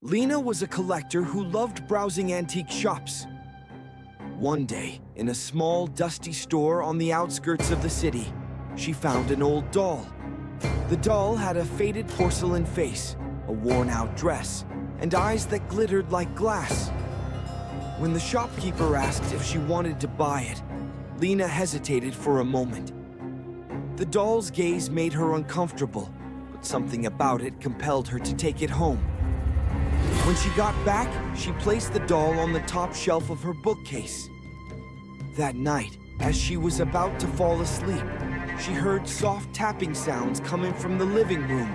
Lena was a collector who loved browsing antique shops. One day, in a small, dusty store on the outskirts of the city, she found an old doll. The doll had a faded porcelain face, a worn-out dress, and eyes that glittered like glass. When the shopkeeper asked if she wanted to buy it, Lena hesitated for a moment. The doll's gaze made her uncomfortable, but something about it compelled her to take it home. When she got back, she placed the doll on the top shelf of her bookcase. That night, as she was about to fall asleep, she heard soft tapping sounds coming from the living room.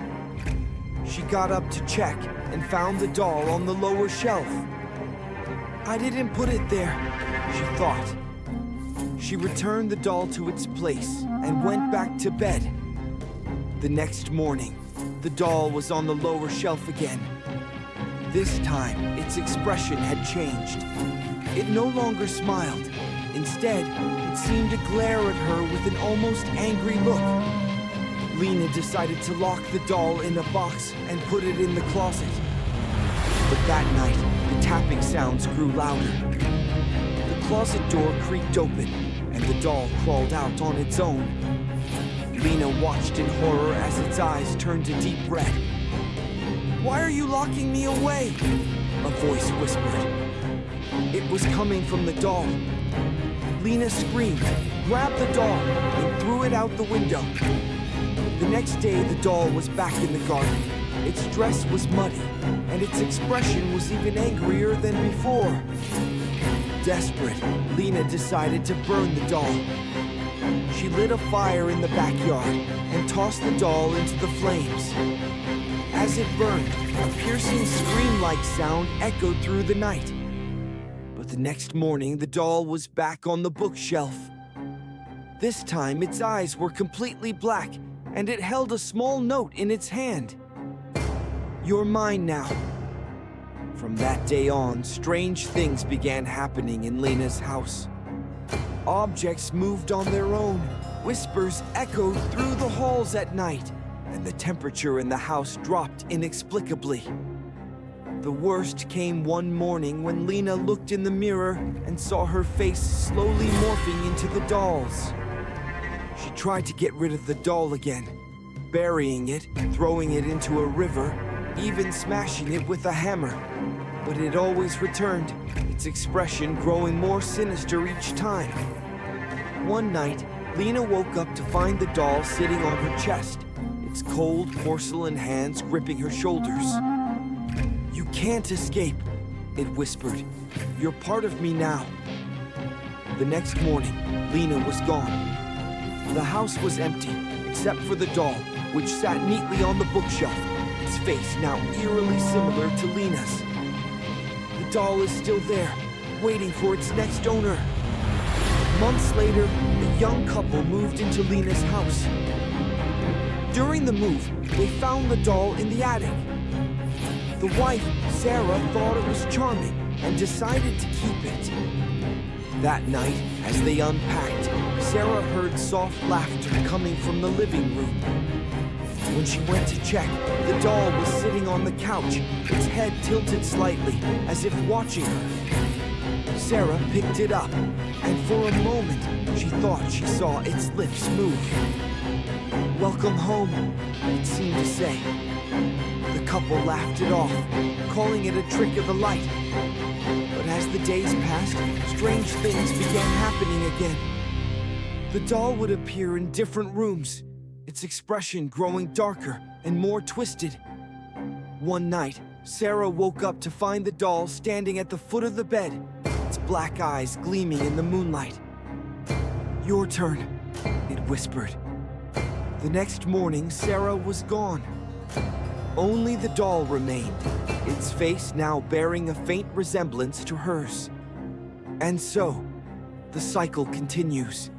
She got up to check and found the doll on the lower shelf. "I didn't put it there," she thought. She returned the doll to its place and went back to bed. The next morning, the doll was on the lower shelf again. This time, its expression had changed. It no longer smiled. Instead, it seemed to glare at her with an almost angry look. Lena decided to lock the doll in a box and put it in the closet. But that night, the tapping sounds grew louder. The closet door creaked open, and the doll crawled out on its own. Lena watched in horror as its eyes turned a deep red. "Why are you locking me away?" a voice whispered. It was coming from the doll. Lena screamed, grabbed the doll, and threw it out the window. The next day, the doll was back in the garden. Its dress was muddy, and its expression was even angrier than before. Desperate, Lena decided to burn the doll. She lit a fire in the backyard and tossed the doll into the flames. As it burned, a piercing scream-like sound echoed through the night. But the next morning, the doll was back on the bookshelf. This time, its eyes were completely black, and it held a small note in its hand. "You're mine now." From that day on, strange things began happening in Lena's house. Objects moved on their own, whispers echoed through the halls at night, and the temperature in the house dropped inexplicably. The worst came one morning when Lena looked in the mirror and saw her face slowly morphing into the doll's. She tried to get rid of the doll again, burying it, throwing it into a river, even smashing it with a hammer. But it always returned, its expression growing more sinister each time. One night, Lena woke up to find the doll sitting on her chest, its cold porcelain hands gripping her shoulders. "You can't escape," it whispered. "You're part of me now." The next morning, Lena was gone. The house was empty, except for the doll, which sat neatly on the bookshelf, its face now eerily similar to Lena's. The doll is still there, waiting for its next owner. Months later, a young couple moved into Lena's house. During the move, they found the doll in the attic. The wife, Sarah, thought it was charming and decided to keep it. That night, as they unpacked, Sarah heard soft laughter coming from the living room. When she went to check, the doll was sitting on the couch, its head tilted slightly, as if watching her. Sarah picked it up, and for a moment, she thought she saw its lips move. "Welcome home," it seemed to say. The couple laughed it off, calling it a trick of the light. But as the days passed, strange things began happening again. The doll would appear in different rooms, its expression growing darker and more twisted. One night, Sarah woke up to find the doll standing at the foot of the bed, its black eyes gleaming in the moonlight. "Your turn," it whispered. The next morning, Sarah was gone. Only the doll remained, its face now bearing a faint resemblance to hers. And so, the cycle continues.